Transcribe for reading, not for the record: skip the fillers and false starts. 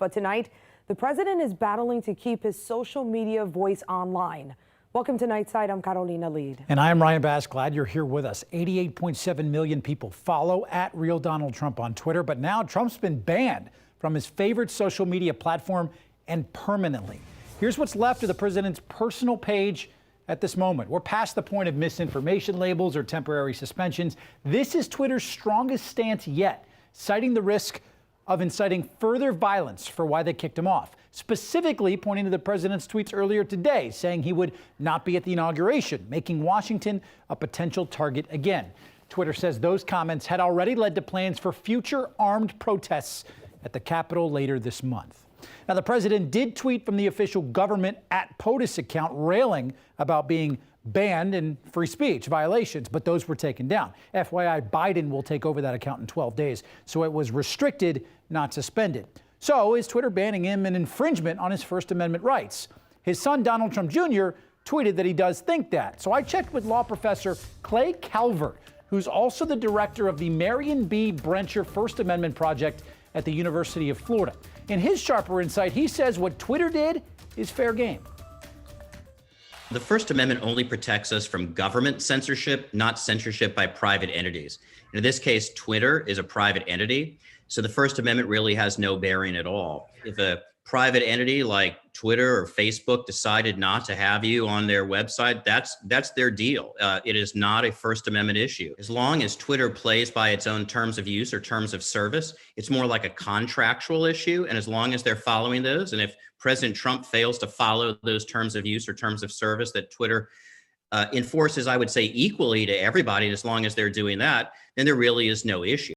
But tonight, the president is battling to keep his social media voice online. Welcome to Nightside. I'm Carolina Lead. And I'm Ryan Bass. Glad you're here with us. 88.7 million people follow @RealDonaldTrump on Twitter. But now Trump's been banned from his favorite social media platform, and permanently. Here's what's left of the president's personal page at this moment. We're past the point of misinformation labels or temporary suspensions. This is Twitter's strongest stance yet, citing the risk of inciting further violence for why they kicked him off, specifically pointing to the president's tweets earlier today, saying he would not be at the inauguration, making Washington a potential target again. Twitter says those comments had already led to plans for future armed protests at the Capitol later this month. Now, the president did tweet from the official government @POTUS account railing about being banned and free speech violations, but those were taken down. FYI, Biden will take over that account in 12 days, so it was restricted, not suspended. So is Twitter banning him an infringement on his First Amendment rights? His son, Donald Trump Jr., tweeted that he does think that. So I checked with law professor Clay Calvert, who's also the director of the Marion B. Brencher First Amendment Project at the University of Florida. In his sharper insight, he says what Twitter did is fair game. The First Amendment only protects us from government censorship, not censorship by private entities. In this case, Twitter is a private entity, so the First Amendment really has no bearing at all. If a private entity like Twitter or Facebook decided not to have you on their website, that's their deal. It is not a First Amendment issue. As long as Twitter plays by its own terms of use or terms of service, it's more like a contractual issue. And as long as they're following those, and if President Trump fails to follow those terms of use or terms of service that Twitter enforces, I would say, equally to everybody, as long as they're doing that, then there really is no issue.